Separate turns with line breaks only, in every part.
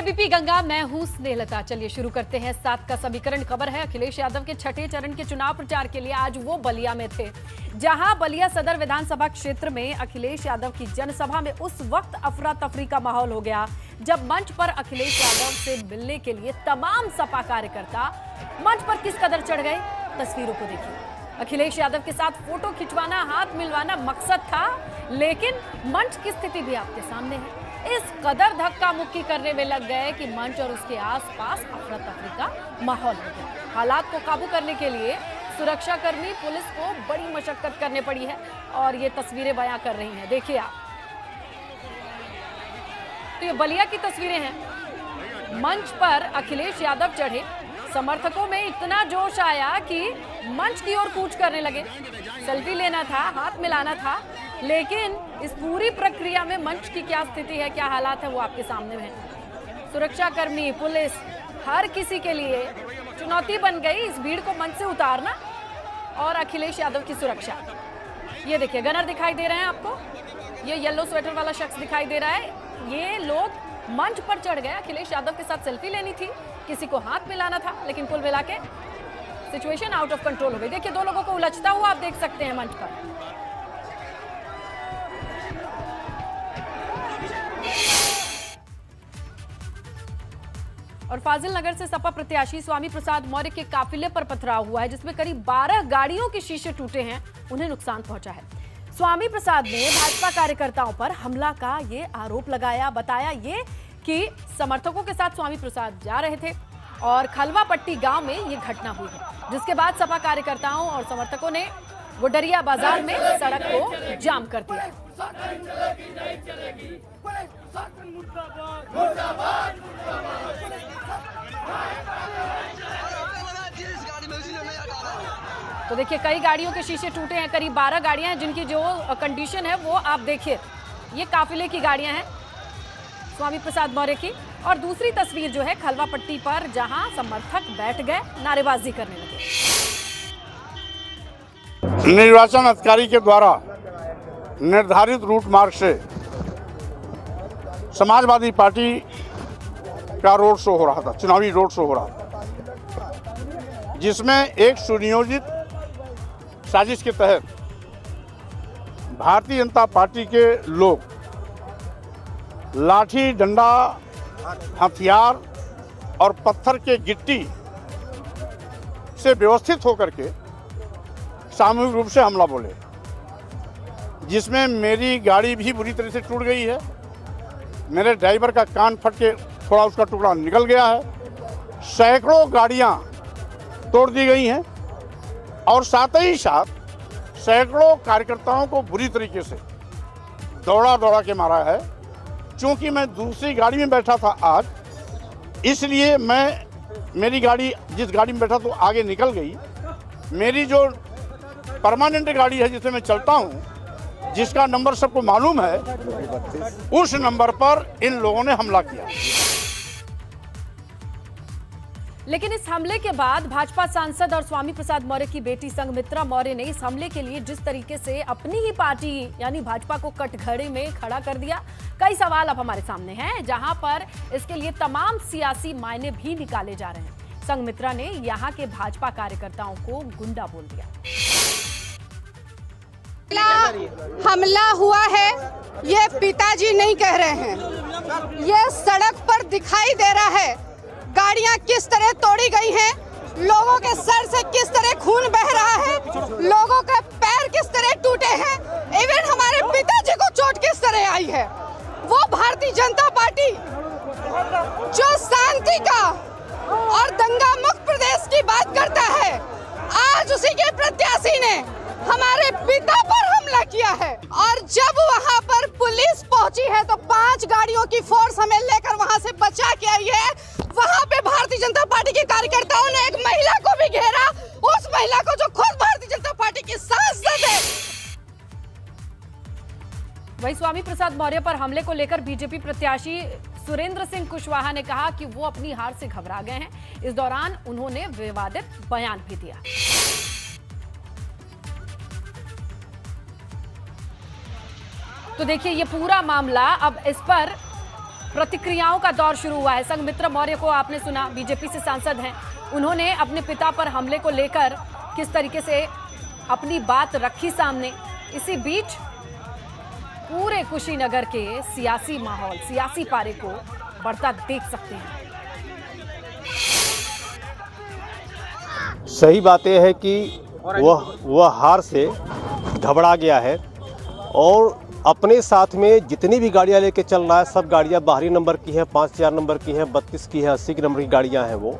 ABP Ganga, मैं हूं स्नेहलता। चलिए शुरू करते हैं। 7 का समीकरण खबर है। अखिलेश यादव के छठे चरण के चुनाव प्रचार के लिए आज वो बलिया में थे, जहां बलिया सदर विधानसभा क्षेत्र में अखिलेश यादव की जनसभा में उस वक्त अफरा तफरी का माहौल हो गया जब मंच पर अखिलेश यादव से मिलने के लिए तमाम सपा कार्यकर्ता मंच पर किस कदर चढ़ गए, तस्वीरों को देखिए। अखिलेश यादव के साथ फोटो खिंचवाना, हाथ मिलवाना मकसद था, लेकिन मंच की स्थिति भी आपके सामने है। इस कदर धक्का मुक्की करने में लग गए कि मंच और उसके आसपास अफरा तफरी का माहौल हो गया। हालात को काबू करने के लिए सुरक्षाकर्मी, पुलिस को बड़ी मशक्कत करनी पड़ी है और ये तस्वीरें बयां कर रही हैं, देखिए आप। तो ये बलिया की तस्वीरें हैं। मंच पर अखिलेश यादव चढ़े, समर्थकों में इतना जोश आया कि मंच की ओर कूच करने लगे। सेल्फी लेना था, हाथ मिलाना था, लेकिन इस पूरी प्रक्रिया में मंच की क्या स्थिति है, क्या हालात है, वो आपके सामने है। सुरक्षाकर्मी, पुलिस, हर किसी के लिए चुनौती बन गई इस भीड़ को मंच से उतारना और अखिलेश यादव की सुरक्षा। ये देखिए, गनर दिखाई दे रहे हैं आपको, ये येलो स्वेटर वाला शख्स दिखाई दे रहा है। ये लोग मंच पर चढ़ गए, अखिलेश यादव के साथ सेल्फी लेनी थी, किसी को हाथ मिलाना था, लेकिन कुल मिला के सिचुएशन आउट ऑफ कंट्रोल हो गई। देखिए, दो लोगों को उलझता हुआ आप देख सकते हैं मंच पर। और फाजिल नगर से सपा प्रत्याशी स्वामी प्रसाद मौर्य के काफिले पर पथराव हुआ है, जिसमें करीब 12 गाड़ियों के शीशे टूटे हैं, उन्हें नुकसान पहुंचा है। स्वामी प्रसाद ने भाजपा कार्यकर्ताओं पर हमला का ये आरोप लगाया। बताया ये कि समर्थकों के साथ स्वामी प्रसाद जा रहे थे और खलवा पट्टी गांव में ये घटना हुई है, जिसके बाद सपा कार्यकर्ताओं और समर्थकों ने गुडरिया बाजार में सड़क को जाम कर दिया। तो देखिए, कई गाड़ियों के शीशे टूटे हैं, करीब 12 गाड़ियां हैं जिनकी जो कंडीशन है वो आप देखिए। ये काफिले की गाड़ियां हैं स्वामी प्रसाद मौर्य की। और दूसरी तस्वीर जो है खलवा पट्टी पर, जहां समर्थक बैठ गए, नारेबाजी करने लगे।
निर्वाचन अधिकारी के द्वारा निर्धारित रूट मार्ग से समाजवादी पार्टी का रोड शो हो रहा था, चुनावी रोड शो हो रहा था, जिसमें एक सुनियोजित साजिश के तहत भारतीय जनता पार्टी के लोग लाठी, डंडा, हथियार और पत्थर के गिट्टी से व्यवस्थित होकर के सामूहिक रूप से हमला बोले, जिसमें मेरी गाड़ी भी बुरी तरह से टूट गई है। मेरे ड्राइवर का कान फट के थोड़ा उसका टुकड़ा निकल गया है। सैकड़ों गाड़ियां तोड़ दी गई हैं और साथ ही साथ सैकड़ों कार्यकर्ताओं को बुरी तरीके से दौड़ा के मारा है। चूंकि मैं दूसरी गाड़ी में बैठा था आज, इसलिए मेरी गाड़ी, जिस गाड़ी में बैठा तो आगे निकल गई। मेरी जो परमानेंट गाड़ी है जिसमें मैं चलता हूं, जिसका नंबर सबको मालूम है, उस नंबर पर इन लोगों ने हमला किया।
लेकिन इस हमले के बाद भाजपा सांसद और स्वामी प्रसाद मौर्य की बेटी संघमित्रा मौर्य ने इस हमले के लिए जिस तरीके से अपनी ही पार्टी यानी भाजपा को कटघरे में खड़ा कर दिया, कई सवाल अब हमारे सामने हैं, जहां पर इसके लिए तमाम सियासी मायने भी निकाले जा रहे हैं। संघमित्रा ने यहां के भाजपा कार्यकर्ताओं को गुंडा बोल दिया।
हमला हुआ है, ये पिताजी नहीं कह रहे हैं, ये सड़क पर दिखाई दे रहा है। गाड़ियां किस तरह तोड़ी गई हैं, लोगों के सर से किस तरह खून बह रहा है, लोगों के पैर किस तरह टूटे हैं, इवन हमारे पिताजी को चोट किस तरह आई है। वो भारतीय जनता पार्टी जो शांति का और दंगा मुक्त प्रदेश की बात करता है, आज उसी के प्रत्याशी ने हमारे पिता पर हमला किया है। और जब वहां पर पुलिस पहुंची है तो 5 गाड़ियों की फोर्स हमें लेकर वहां से बचा के आई है। वहां पे भारतीय जनता पार्टी के कार्यकर्ताओं ने एक महिला को भी घेरा, उस महिला को जो खुद भारतीय जनता पार्टी की सांसद है।
वहीं स्वामी प्रसाद मौर्य पर हमले को लेकर बीजेपी प्रत्याशी सुरेंद्र सिंह कुशवाहा ने कहा कि वो अपनी हार से घबरा गए हैं। इस दौरान उन्होंने विवादित बयान भी दिया। तो देखिए, ये पूरा मामला अब इस पर प्रतिक्रियाओं का दौर शुरू हुआ है। संघमित्रा मौर्य को आपने सुना, बीजेपी से सांसद हैं, उन्होंने अपने पिता पर हमले को लेकर किस तरीके से अपनी बात रखी सामने। इसी बीच पूरे कुशीनगर के सियासी माहौल, सियासी पारे को बढ़ता देख सकते हैं।
सही बात यह है कि वह हार से घबरा गया है और अपने साथ में जितनी भी गाड़ियां लेके चल रहा है, सब गाड़ियां बाहरी नंबर की हैं, 5000 नंबर की हैं, 32 की है, 80 नंबर की गाड़ियां हैं वो,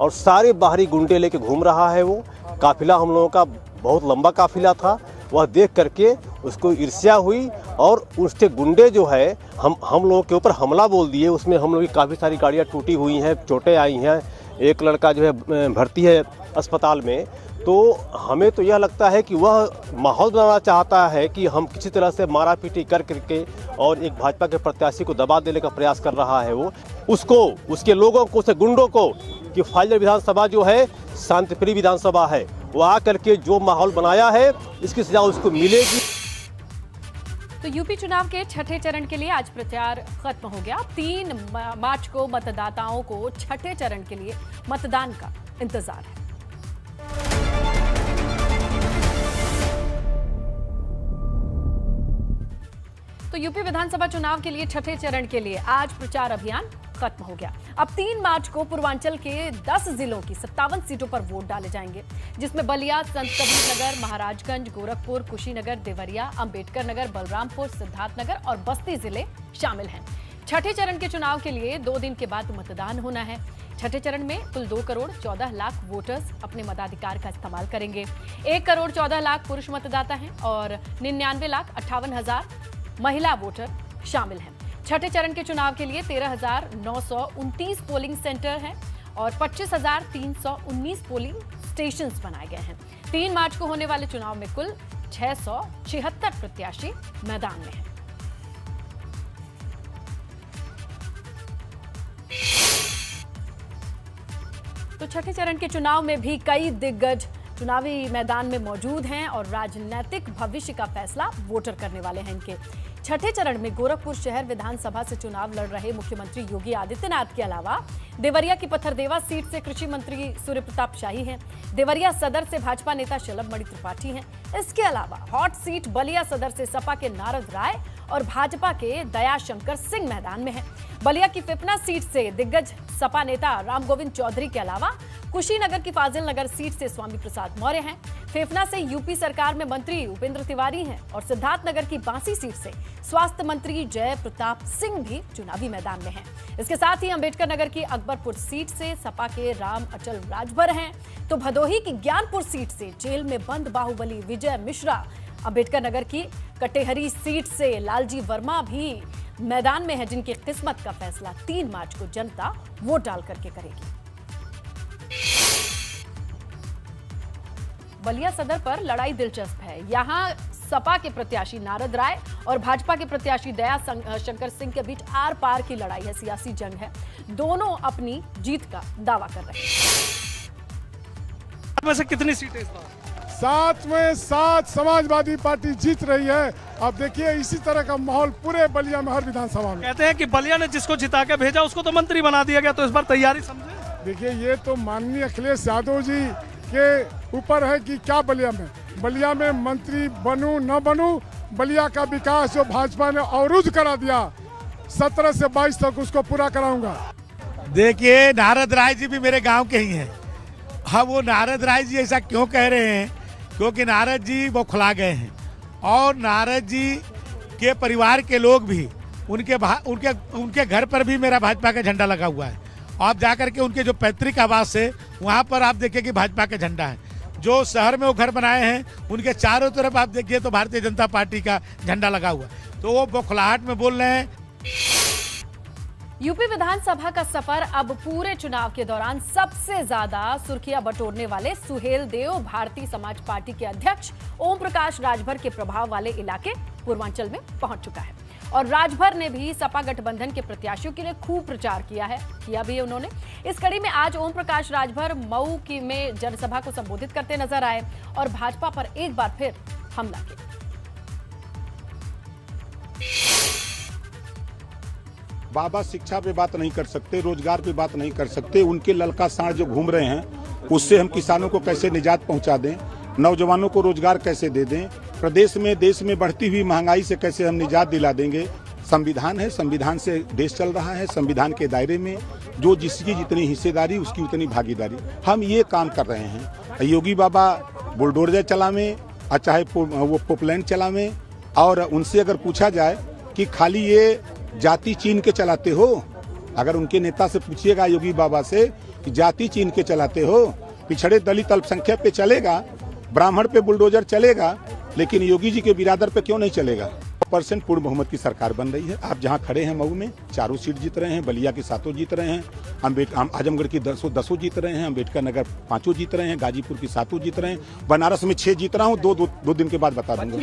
और सारे बाहरी गुंडे लेके घूम रहा है वो। काफिला हम लोगों का बहुत लंबा काफिला था, वह देख करके उसको ईर्ष्या हुई और उसके गुंडे जो है हम लोगों के ऊपर हमला बोल दिए। उसमें हम लोगों की काफ़ी सारी गाड़ियाँ टूटी हुई हैं, चोटें आई हैं, एक लड़का जो है भर्ती है अस्पताल में। तो हमें तो यह लगता है कि वह माहौल बनाना चाहता है कि हम किसी तरह से मारा पीटी कर करके और एक भाजपा के प्रत्याशी को दबा देने का प्रयास कर रहा है वो। उसको, उसके लोगों को, उसके गुंडों को कि फाइल विधानसभा जो है शांतिप्रिय विधानसभा है, वो आकर के जो माहौल बनाया है इसकी सजा उसको मिलेगी।
तो यूपी चुनाव के छठे चरण के लिए आज प्रचार खत्म हो गया। 3 मार्च को मतदाताओं को छठे चरण के लिए मतदान का इंतजार है। तो यूपी विधानसभा चुनाव के लिए छठे चरण के लिए आज प्रचार अभियान खत्म हो गया। अब 3 मार्च को पूर्वांचल के 10 जिलों की 57 सीटों पर वोट डाले जाएंगे, जिसमें बलिया, संत कबीर नगर, महाराजगंज, गोरखपुर, कुशीनगर, देवरिया, अंबेडकर नगर, बलरामपुर, सिद्धार्थनगर और बस्ती जिले शामिल हैं। छठे चरण के चुनाव के लिए 2 दिन के बाद मतदान होना है। छठे चरण में कुल 2 करोड़ 14 लाख वोटर्स अपने मताधिकार का इस्तेमाल करेंगे। 1 करोड़ 14 लाख पुरुष मतदाता हैं और 99,58,000 महिला वोटर शामिल हैं। छठे चरण के चुनाव के लिए 13,929 पोलिंग सेंटर हैं और 25,319 पोलिंग स्टेशंस बनाए गए हैं। 3 मार्च को होने वाले चुनाव में कुल 676 प्रत्याशी मैदान में हैं। तो छठे चरण के चुनाव में भी कई दिग्गज चुनावी मैदान में मौजूद हैं और राजनीतिक भविष्य का फैसला वोटर करने वाले हैं इनके। छठे चरण में गोरखपुर शहर विधानसभा से चुनाव लड़ रहे मुख्यमंत्री योगी आदित्यनाथ के अलावा देवरिया की पत्थरदेवा सीट से कृषि मंत्री सूर्य प्रताप शाही हैं। देवरिया सदर से भाजपा नेता शलभ मणि त्रिपाठी हैं। इसके अलावा हॉट सीट बलिया सदर से सपा के नारद राय और भाजपा के दयाशंकर सिंह मैदान में हैं। बलिया की पिपना सीट से दिग्गज सपा नेता राम गोविंद चौधरी के अलावा कुशीनगर की फाजिल नगर सीट से स्वामी प्रसाद मौर्य हैं। फेफना से यूपी सरकार में मंत्री उपेंद्र तिवारी हैं और सिद्धार्थनगर की बांसी सीट से स्वास्थ्य मंत्री जय प्रताप सिंह भी चुनावी मैदान में हैं। इसके साथ ही अंबेडकर नगर की अकबरपुर सीट से सपा के राम अचल राजभर हैं, तो भदोही की ज्ञानपुर सीट से जेल में बंद बाहुबली विजय मिश्रा, अंबेडकर नगर की कटेहरी सीट से लालजी वर्मा भी मैदान में है, जिनकी किस्मत का फैसला 3 मार्च को जनता वोट डाल करके करेगी। बलिया सदर पर लड़ाई दिलचस्प है। यहां सपा के प्रत्याशी नारद राय और भाजपा के प्रत्याशी दयाशंकर सिंह के बीच आर पार की लड़ाई है, सियासी जंग है। दोनों अपनी जीत का दावा कर रहे हैं।
वैसे कितनी सीटें इस बार?
7 में 7 समाजवादी पार्टी जीत रही है। अब देखिए इसी तरह का माहौल पूरे बलिया में हर विधानसभा में।
कहते हैं कि बलिया ने जिसको जिता के भेजा उसको तो मंत्री बना दिया गया, तो इस बार तैयारी समझे।
देखिए ये तो माननीय अखिलेश यादव जी के ऊपर है कि क्या बलिया में मंत्री बनूं न बनूं, बलिया का विकास जो भाजपा ने अवरुद्ध करा दिया 17 से 22 तक उसको पूरा कराऊंगा।
देखिए नारद राय जी भी मेरे गांव के ही हैं। हाँ, वो नारद राय जी ऐसा क्यों कह रहे हैं? क्योंकि नारद जी वो खुला गए हैं और नारद जी के परिवार के लोग भी उनके घर पर भी मेरा भाजपा का झंडा लगा हुआ है। आप जाकर के उनके जो पैतृक आवास है वहाँ पर आप देखिए कि भाजपा का झंडा है। जो शहर में वो घर बनाए हैं उनके चारों तरफ आप देखिए तो भारतीय जनता पार्टी का झंडा लगा हुआ है। तो वो बौखलाहट में बोल रहे हैं।
यूपी विधानसभा का सफर अब पूरे चुनाव के दौरान सबसे ज्यादा सुर्खियां बटोरने वाले सुहेल देव भारतीय समाज पार्टी के अध्यक्ष ओम प्रकाश राजभर के प्रभाव वाले इलाके पूर्वांचल में पहुंच चुका है और राजभर ने भी सपा गठबंधन के प्रत्याशियों के लिए खूब प्रचार किया भी उन्होंने। इस कड़ी में आज ओम प्रकाश राजभर मऊ में जनसभा को संबोधित करते नजर आए और भाजपा पर एक बार फिर हमला किया।
बाबा शिक्षा पे बात नहीं कर सकते, रोजगार पे बात नहीं कर सकते। उनके ललका सांड जो घूम रहे हैं उससे हम किसानों को कैसे निजात पहुंचा दें, नौजवानों को रोजगार कैसे दे दें, प्रदेश में देश में बढ़ती हुई महंगाई से कैसे हम निजात दिला देंगे। संविधान है, संविधान से देश चल रहा है, संविधान के दायरे में जो जिसकी जितनी हिस्सेदारी उसकी उतनी भागीदारी। हम ये काम कर रहे हैं। योगी बाबा बुलडोजर चलावें और चाहे वो पोपलैंड चलावें, और उनसे अगर पूछा जाए कि खाली ये जाति चीन के चलाते हो, अगर उनके नेता से पूछिएगा योगी बाबा से कि जाति चीन के चलाते हो, पिछड़े दलित अल्पसंख्यक पे चलेगा, ब्राह्मण पे बुलडोजर चलेगा, लेकिन योगी जी के बिरादर पे क्यों नहीं चलेगा। % पूर्ण बहुमत की सरकार बन रही है। आप जहां खड़े हैं मऊ में 4 सीट जीत रहे हैं, बलिया की 7 जीत रहे हैं, आजमगढ़ की 10 जीत रहे हैं, अम्बेडकर नगर 5 जीत रहे हैं, गाजीपुर की 7 जीत रहे हैं, बनारस में 6 जीत रहा हूँ। दो दिन के बाद बता दूंगा।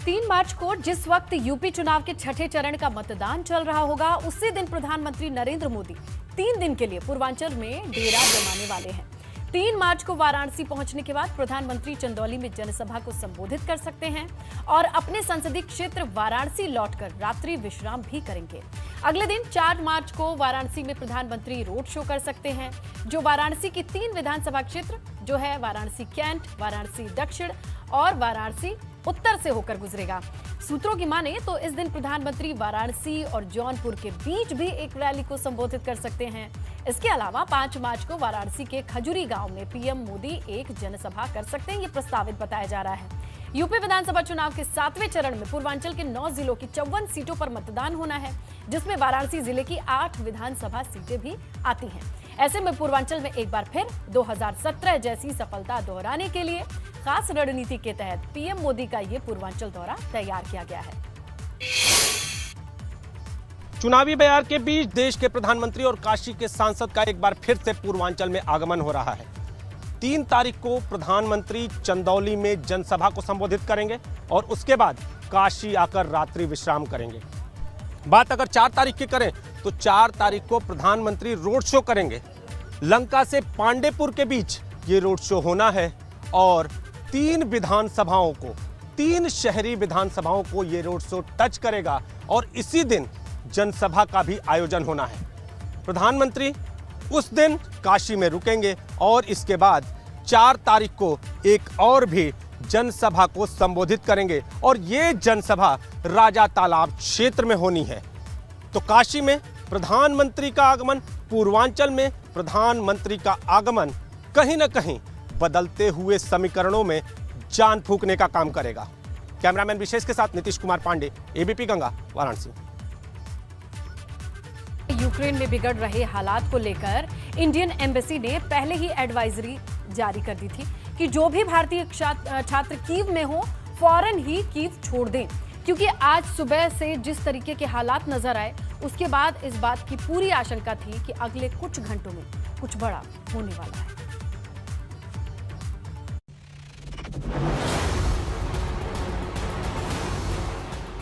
3 मार्च को जिस वक्त यूपी चुनाव के छठे चरण का मतदान चल रहा होगा, उसी दिन प्रधानमंत्री नरेंद्र मोदी 3 दिन के लिए पूर्वांचल में डेरा जमाने वाले हैं। 3 मार्च को वाराणसी पहुंचने के बाद प्रधानमंत्री चंदौली में जनसभा को संबोधित कर सकते हैं और अपने संसदीय क्षेत्र वाराणसी लौटकर रात्रि विश्राम भी करेंगे। अगले दिन 4 मार्च को वाराणसी में प्रधानमंत्री रोड शो कर सकते हैं, जो वाराणसी की 3 विधानसभा क्षेत्र जो है वाराणसी कैंट, वाराणसी दक्षिण और वाराणसी उत्तर से होकर गुजरेगा। सूत्रों की माने तो इस दिन प्रधानमंत्री वाराणसी और जौनपुर के बीच भी एक रैली को संबोधित कर सकते हैं। इसके अलावा 5 मार्च को वाराणसी के खजूरी गांव में पीएम मोदी एक जनसभा कर सकते हैं, ये प्रस्तावित बताया जा रहा है। यूपी विधानसभा चुनाव के 7वें चरण में पूर्वांचल के 9 जिलों की 54 सीटों पर मतदान होना है, जिसमें वाराणसी जिले की 8 विधानसभा सीटें भी आती हैं। ऐसे में पूर्वांचल में एक बार फिर 2017 जैसी सफलता दोहराने के लिए खास रणनीति के तहत पीएम मोदी का ये पूर्वांचल दौरा तैयार किया गया है।
चुनावी बयार के बीच देश के प्रधानमंत्री और काशी के सांसद का एक बार फिर से पूर्वांचल में आगमन हो रहा है। 3 तारीख को प्रधानमंत्री चंदौली में जनसभा को संबोधित करेंगे और उसके बाद काशी आकर रात्रि विश्राम करेंगे। बात अगर 4 तारीख की करें तो 4 तारीख को प्रधानमंत्री रोड शो करेंगे। लंका से पांडेपुर के बीच ये रोड शो होना है और 3 विधानसभाओं को, 3 शहरी विधानसभाओं को ये रोड शो टच करेगा और इसी दिन जनसभा का भी आयोजन होना है। प्रधानमंत्री उस दिन काशी में रुकेंगे और इसके बाद 4 तारीख को एक और भी जनसभा को संबोधित करेंगे और ये जनसभा राजा तालाब क्षेत्र में होनी है। तो काशी में प्रधानमंत्री का आगमन, पूर्वांचल में प्रधानमंत्री का आगमन कहीं ना कहीं बदलते हुए समीकरणों में जान फूंकने का काम करेगा। कैमरामैन विशेष के साथ नीतीश कुमार पांडे, एबीपी गंगा, वाराणसी।
यूक्रेन में बिगड़ रहे हालात को लेकर इंडियन एम्बेसी ने पहले ही एडवाइजरी जारी कर दी थी कि जो भी भारतीय छात्र कीव में हो फौरन ही कीव छोड़ दें, क्योंकि आज सुबह से जिस तरीके के हालात नजर आए उसके बाद इस बात की पूरी आशंका थी कि अगले कुछ घंटों में कुछ बड़ा होने वाला है।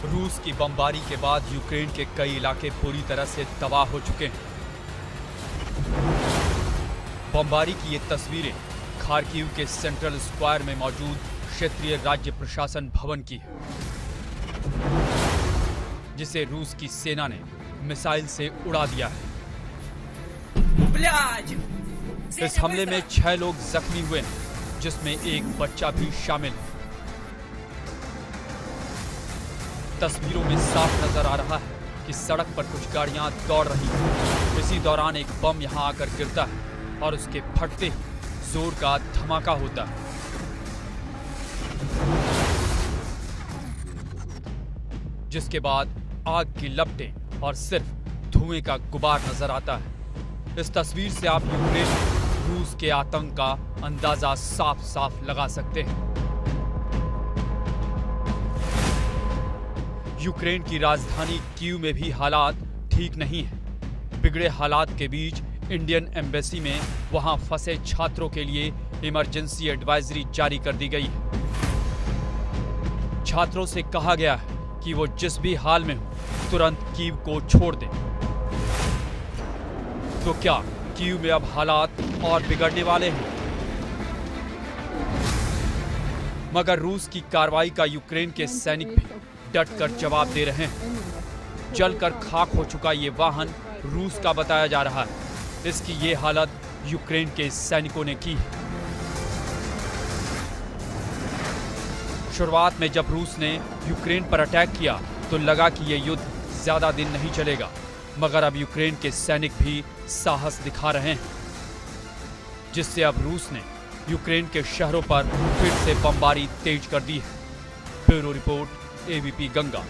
रूस की बमबारी के बाद यूक्रेन के कई इलाके पूरी तरह से तबाह हो चुके हैं। बमबारी की ये तस्वीरें खार्किव के सेंट्रल स्क्वायर में मौजूद क्षेत्रीय राज्य प्रशासन भवन की है, जिसे रूस की सेना ने मिसाइल से उड़ा दिया है। इस हमले में 6 लोग जख्मी हुए हैं, जिसमें एक बच्चा भी शामिल है। तस्वीरों में साफ नजर आ रहा है कि सड़क पर कुछ गाड़ियां दौड़ रही हैं। इसी दौरान एक बम यहां आकर गिरता है और उसके फटते ही जोर का धमाका होता है। जिसके बाद आग की लपटें और सिर्फ धुएं का गुबार नजर आता है। इस तस्वीर से आप यूक्रेन रूस के आतंक का अंदाजा साफ साफ लगा सकते हैं। यूक्रेन की राजधानी कीव में भी हालात ठीक नहीं है। बिगड़े हालात के बीच इंडियन एम्बेसी में वहां फंसे छात्रों के लिए इमरजेंसी एडवाइजरी जारी कर दी गई है। छात्रों से कहा गया है कि वो जिस भी हाल में हो तुरंत कीव को छोड़ दें। तो क्या कीव में अब हालात और बिगड़ने वाले हैं? मगर रूस की कार्रवाई का यूक्रेन के सैनिक भी डटकर जवाब दे रहे हैं। जलकर खाक हो चुका ये वाहन रूस का बताया जा रहा है। इसकी ये हालत यूक्रेन के सैनिकों ने की है। शुरुआत में जब रूस ने यूक्रेन पर अटैक किया तो लगा कि यह युद्ध ज्यादा दिन नहीं चलेगा, मगर अब यूक्रेन के सैनिक भी साहस दिखा रहे हैं, जिससे अब रूस ने यूक्रेन के शहरों पर फिर से बमबारी तेज कर दी है। Bureau report, ABP Ganga.